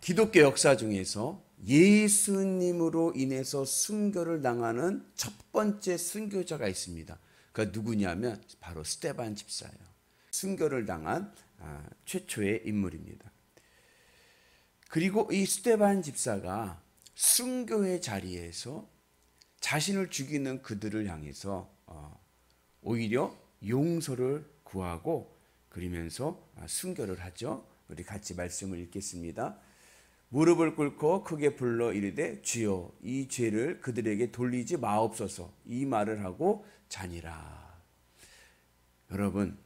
기독교 역사 중에서 예수님으로 인해서 순교를 당하는 첫 번째 순교자가 있습니다. 그 누구냐면 바로 스데반 집사예요. 순교를 당한 최초의 인물입니다. 그리고 이 스데반 집사가 순교의 자리에서 자신을 죽이는 그들을 향해서 오히려 용서를 구하고 그러면서 순교를 하죠. 우리 같이 말씀을 읽겠습니다. 무릎을 꿇고 크게 불러 이르되 주여 이 죄를 그들에게 돌리지 마옵소서. 이 말을 하고 자니라. 여러분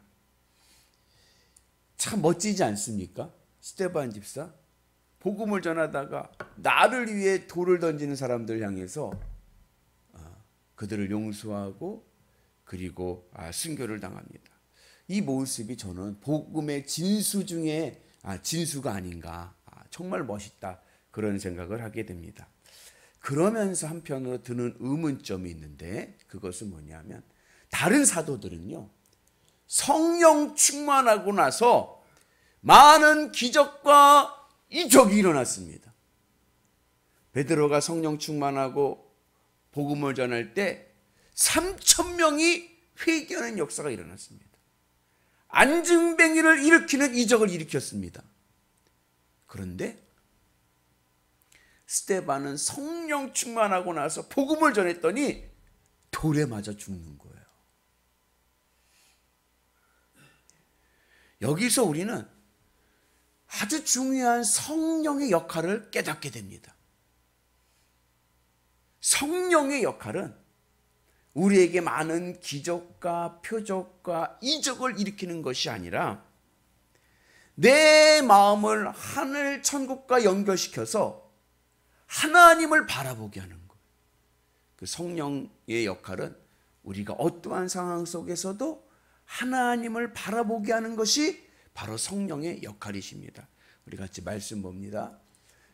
참 멋지지 않습니까? 스데반 집사 복음을 전하다가 나를 위해 돌을 던지는 사람들 향해서 그들을 용서하고 그리고 순교를 당합니다. 이 모습이 저는 복음의 진수 중에 진수가 아닌가. 정말 멋있다. 그런 생각을 하게 됩니다. 그러면서 한편으로 드는 의문점이 있는데 그것은 뭐냐면 다른 사도들은요. 성령 충만하고 나서 많은 기적과 이적이 일어났습니다. 베드로가 성령 충만하고 복음을 전할 때 3,000명이 회개하는 역사가 일어났습니다. 안증뱅이를 일으키는 이적을 일으켰습니다. 그런데 스데반은 성령 충만하고 나서 복음을 전했더니 돌에 맞아 죽는 거예요. 여기서 우리는 아주 중요한 성령의 역할을 깨닫게 됩니다. 성령의 역할은 우리에게 많은 기적과 표적과 이적을 일으키는 것이 아니라 내 마음을 하늘 천국과 연결시켜서 하나님을 바라보게 하는 거예요. 그 성령의 역할은 우리가 어떠한 상황 속에서도 하나님을 바라보게 하는 것이 바로 성령의 역할이십니다. 우리 같이 말씀 봅니다.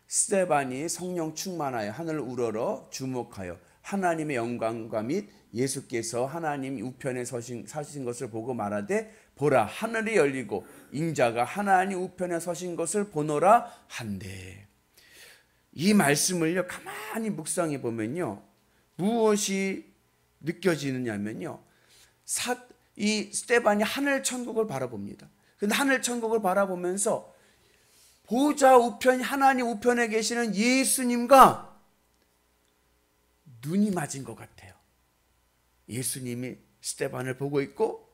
스데반이 성령 충만하여 하늘을 우러러 주목하여 하나님의 영광과 및 예수께서 하나님 우편에 서신 것을 보고 말하되 보라 하늘이 열리고 인자가 하나님 우편에 서신 것을 보노라 한대. 이 말씀을요 가만히 묵상해 보면요 무엇이 느껴지느냐면요 이 스데반이 하늘 천국을 바라봅니다. 근데 하늘 천국을 바라보면서 보좌 우편 하나님 우편에 계시는 예수님과 눈이 맞은 것 같아요. 예수님이 스데반을 보고 있고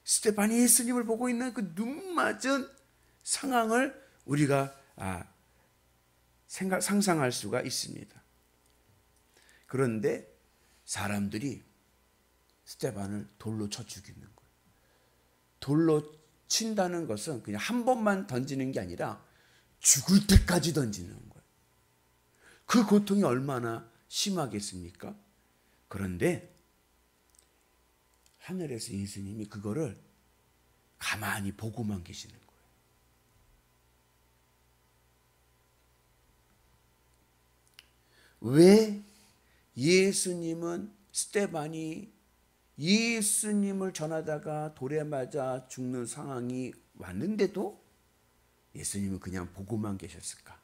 스데반이 예수님을 보고 있는 그 눈 맞은 상황을 우리가 상상할 수가 있습니다. 그런데 사람들이 스데반을 돌로 쳐 죽이는 거예요. 돌로 친다는 것은 그냥 한 번만 던지는 게 아니라 죽을 때까지 던지는 거예요. 그 고통이 얼마나 심하겠습니까? 그런데 하늘에서 예수님이 그거를 가만히 보고만 계시는 거예요. 왜 예수님은 스데반이 예수님을 전하다가 돌에 맞아 죽는 상황이 왔는데도 예수님은 그냥 보고만 계셨을까?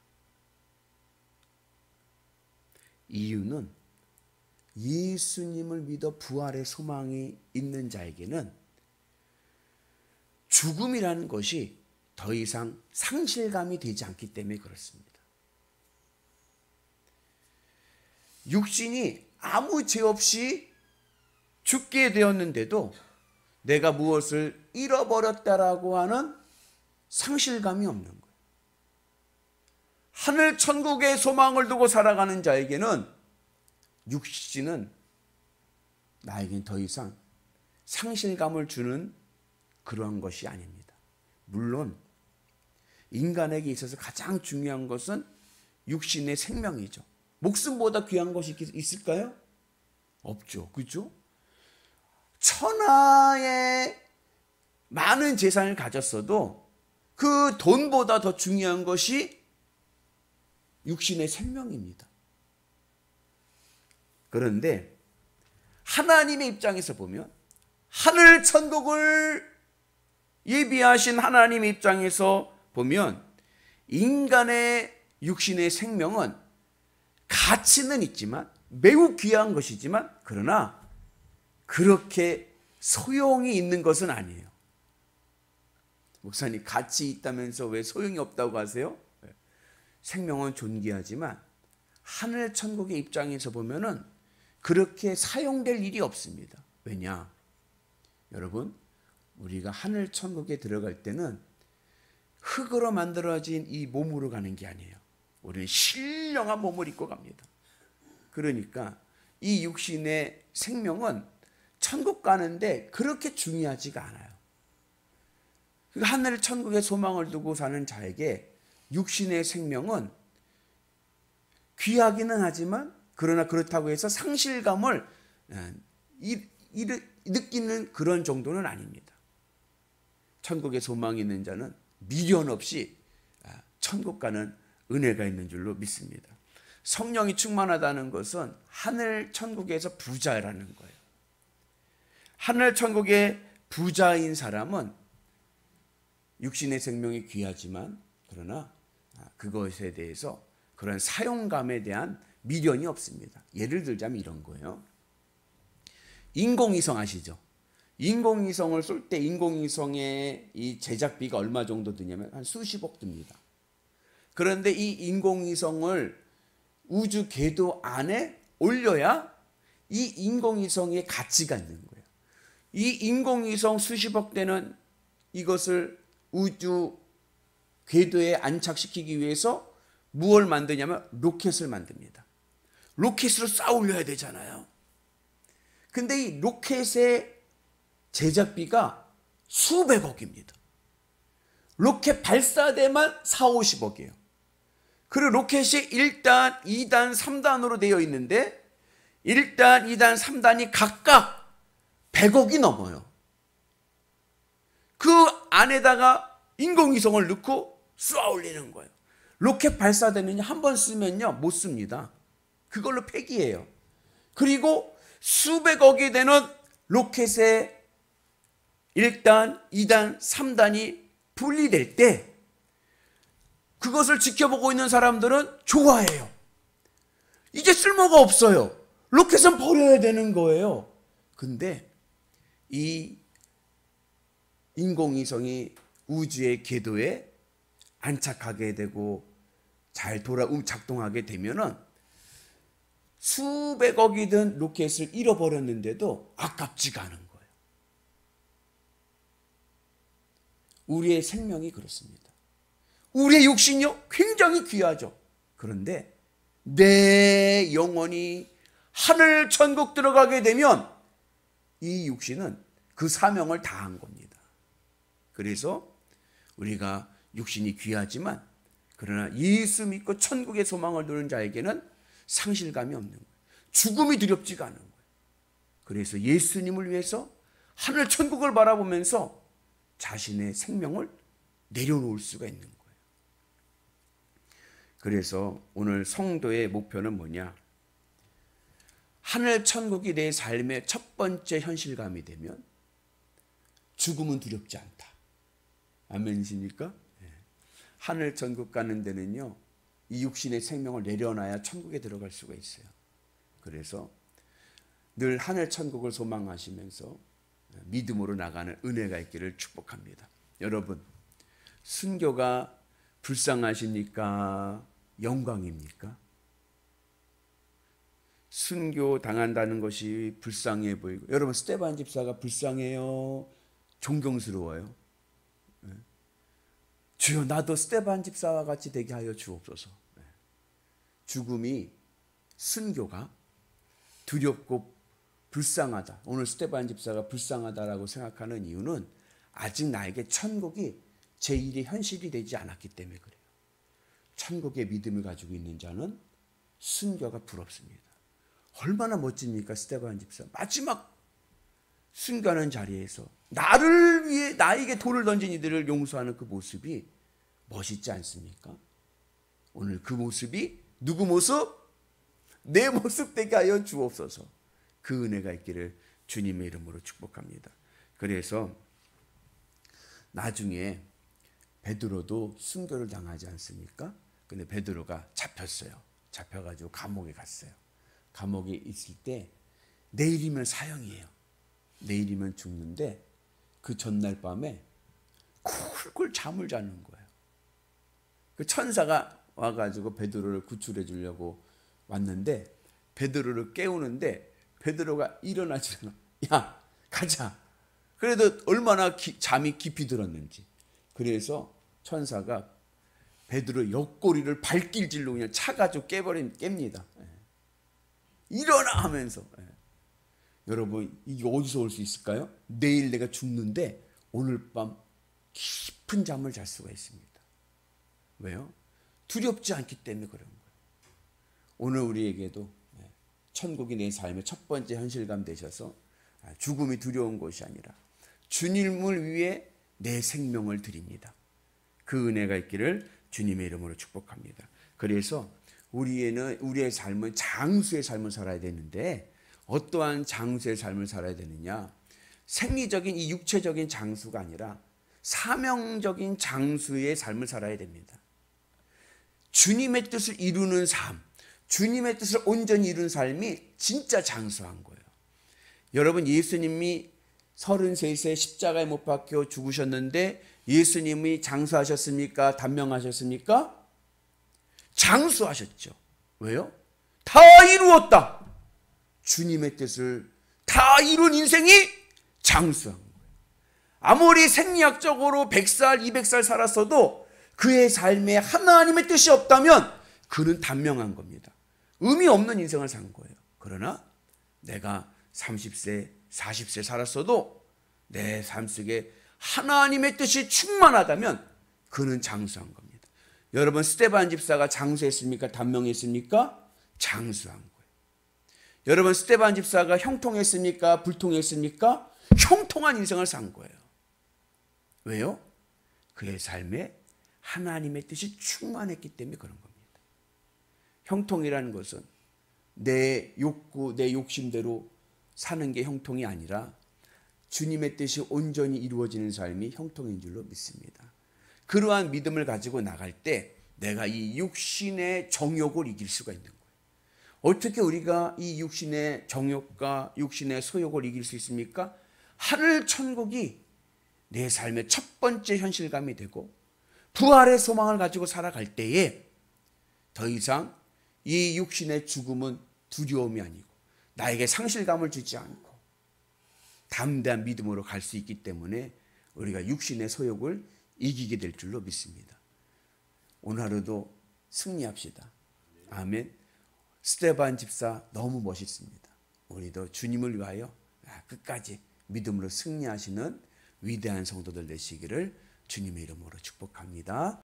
이유는 예수님을 믿어 부활의 소망이 있는 자에게는 죽음이라는 것이 더 이상 상실감이 되지 않기 때문에 그렇습니다. 육신이 아무 죄 없이 죽게 되었는데도 내가 무엇을 잃어버렸다라고 하는 상실감이 없는 거예요. 하늘 천국의 소망을 두고 살아가는 자에게는 육신은 나에겐 더 이상 상실감을 주는 그러한 것이 아닙니다. 물론 인간에게 있어서 가장 중요한 것은 육신의 생명이죠. 목숨보다 귀한 것이 있을까요? 없죠. 그렇죠? 천하의 많은 재산을 가졌어도 그 돈보다 더 중요한 것이 육신의 생명입니다. 그런데 하나님의 입장에서 보면 하늘 천국을 예비하신 하나님의 입장에서 보면 인간의 육신의 생명은 가치는 있지만 매우 귀한 것이지만 그러나 그렇게 소용이 있는 것은 아니에요. 목사님 가치 있다면서 왜 소용이 없다고 하세요? 생명은 존귀하지만 하늘 천국의 입장에서 보면은 그렇게 사용될 일이 없습니다. 왜냐? 여러분, 우리가 하늘 천국에 들어갈 때는 흙으로 만들어진 이 몸으로 가는 게 아니에요. 우리는 신령한 몸을 입고 갑니다. 그러니까 이 육신의 생명은 천국 가는데 그렇게 중요하지가 않아요. 하늘 천국의 소망을 두고 사는 자에게 육신의 생명은 귀하기는 하지만 그러나 그렇다고 해서 상실감을 느끼는 그런 정도는 아닙니다. 천국에 소망이 있는 자는 미련 없이 천국 가는 은혜가 있는 줄로 믿습니다. 성령이 충만하다는 것은 하늘 천국에서 부자라는 거예요. 하늘 천국의 부자인 사람은 육신의 생명이 귀하지만 그러나 그것에 대해서 그런 사용감에 대한 미련이 없습니다. 예를 들자면 이런 거예요. 인공위성 아시죠? 인공위성을 쏠 때 인공위성의 이 제작비가 얼마 정도 드냐면 한 수십억 듭니다. 그런데 이 인공위성을 우주 궤도 안에 올려야 이 인공위성의 가치가 있는 거예요. 이 인공위성 수십억 되는 이것을 우주 궤도에 안착시키기 위해서 무엇을 만드냐면 로켓을 만듭니다. 로켓으로 쏴 올려야 되잖아요. 근데 이 로켓의 제작비가 수백억입니다. 로켓 발사대만 4, 50억이에요. 그리고 로켓이 1단, 2단, 3단으로 되어 있는데 1단, 2단, 3단이 각각 100억이 넘어요. 그 안에다가 인공위성을 넣고 쏘아 올리는 거예요. 로켓 발사대는요, 한 번 쓰면요 못 씁니다. 그걸로 폐기해요. 그리고 수백억이 되는 로켓의 1단, 2단, 3단이 분리될 때 그것을 지켜보고 있는 사람들은 좋아해요. 이제 쓸모가 없어요. 로켓은 버려야 되는 거예요. 근데 이 인공위성이 우주의 궤도에 안착하게 되고 잘 작동하게 되면은 수백억이 든 로켓을 잃어버렸는데도 아깝지가 않은 거예요. 우리의 생명이 그렇습니다. 우리의 육신이요 굉장히 귀하죠. 그런데 내 영혼이 하늘 천국 들어가게 되면 이 육신은 그 사명을 다한 겁니다. 그래서 우리가 육신이 귀하지만 그러나 예수 믿고 천국의 소망을 두는 자에게는 상실감이 없는 거예요. 죽음이 두렵지가 않은 거예요. 그래서 예수님을 위해서 하늘 천국을 바라보면서 자신의 생명을 내려놓을 수가 있는 거예요. 그래서 오늘 성도의 목표는 뭐냐? 하늘 천국이 내 삶의 첫 번째 현실감이 되면 죽음은 두렵지 않다. 아멘이십니까? 하늘 천국 가는 데는요, 이 육신의 생명을 내려놔야 천국에 들어갈 수가 있어요. 그래서 늘 하늘 천국을 소망하시면서 믿음으로 나가는 은혜가 있기를 축복합니다. 여러분, 순교가 불쌍하십니까? 영광입니까? 순교 당한다는 것이 불쌍해 보이고, 여러분 스데반 집사가 불쌍해요? 존경스러워요? 주여 나도 스데반 집사와 같이 되게 하여 주옵소서. 죽음이, 순교가 두렵고 불쌍하다. 오늘 스데반 집사가 불쌍하다라고 생각하는 이유는 아직 나에게 천국이 제1의 현실이 되지 않았기 때문에 그래요. 천국의 믿음을 가지고 있는 자는 순교가 부럽습니다. 얼마나 멋집니까? 스데반 집사 마지막 순교하는 자리에서 나를 위해 나에게 돌을 던진 이들을 용서하는 그 모습이 멋있지 않습니까? 오늘 그 모습이 누구 모습? 내 모습 되게 하여 주옵소서. 그 은혜가 있기를 주님의 이름으로 축복합니다. 그래서 나중에 베드로도 순교를 당하지 않습니까? 근데 베드로가 잡혔어요. 잡혀가지고 감옥에 갔어요. 감옥에 있을 때 내일이면 사형이에요. 내일이면 죽는데 그 전날 밤에 쿨쿨 잠을 자는 거예요. 그 천사가 와가지고 베드로를 구출해 주려고 왔는데 베드로를 깨우는데 베드로가 일어나지 않아. 야, 가자. 그래도 얼마나 잠이 깊이 들었는지. 그래서 천사가 베드로 옆구리를 발길질로 그냥 차가지고 깹니다. 일어나 하면서. 여러분, 이게 어디서 올 수 있을까요? 내일 내가 죽는데 오늘 밤 깊은 잠을 잘 수가 있습니다. 왜요? 두렵지 않기 때문에 그런 거예요. 오늘 우리에게도 천국이 내 삶의 첫 번째 현실감 되셔서 죽음이 두려운 것이 아니라 주님을 위해 내 생명을 드립니다. 그 은혜가 있기를 주님의 이름으로 축복합니다. 그래서 우리의 삶은 장수의 삶을 살아야 되는데 어떠한 장수의 삶을 살아야 되느냐? 생리적인 이 육체적인 장수가 아니라 사명적인 장수의 삶을 살아야 됩니다. 주님의 뜻을 이루는 삶, 주님의 뜻을 온전히 이룬 삶이 진짜 장수한 거예요. 여러분, 예수님이 33세 십자가에 못 박혀 죽으셨는데 예수님이 장수하셨습니까? 단명하셨습니까? 장수하셨죠. 왜요? 다 이루었다. 주님의 뜻을 다 이룬 인생이 장수한 거예요. 아무리 생리학적으로 100살, 200살 살았어도 그의 삶에 하나님의 뜻이 없다면 그는 단명한 겁니다. 의미 없는 인생을 산 거예요. 그러나 내가 30세, 40세 살았어도 내 삶 속에 하나님의 뜻이 충만하다면 그는 장수한 겁니다. 여러분, 스데반 집사가 장수했습니까? 단명했습니까? 장수한 거예요. 여러분, 스데반 집사가 형통했습니까? 불통했습니까? 형통한 인생을 산 거예요. 왜요? 그의 삶에 하나님의 뜻이 충만했기 때문에 그런 겁니다. 형통이라는 것은 내 욕구, 내 욕심대로 사는 게 형통이 아니라 주님의 뜻이 온전히 이루어지는 삶이 형통인 줄로 믿습니다. 그러한 믿음을 가지고 나갈 때 내가 이 육신의 정욕을 이길 수가 있는 거예요. 어떻게 우리가 이 육신의 정욕과 육신의 소욕을 이길 수 있습니까? 하늘 천국이 내 삶의 첫 번째 현실감이 되고 부활의 소망을 가지고 살아갈 때에 더 이상 이 육신의 죽음은 두려움이 아니고 나에게 상실감을 주지 않고 담대한 믿음으로 갈 수 있기 때문에 우리가 육신의 소욕을 이기게 될 줄로 믿습니다. 오늘 하루도 승리합시다. 아멘. 스데반 집사 너무 멋있습니다. 우리도 주님을 위하여 끝까지 믿음으로 승리하시는 위대한 성도들 되시기를 주님의 이름으로 축복합니다.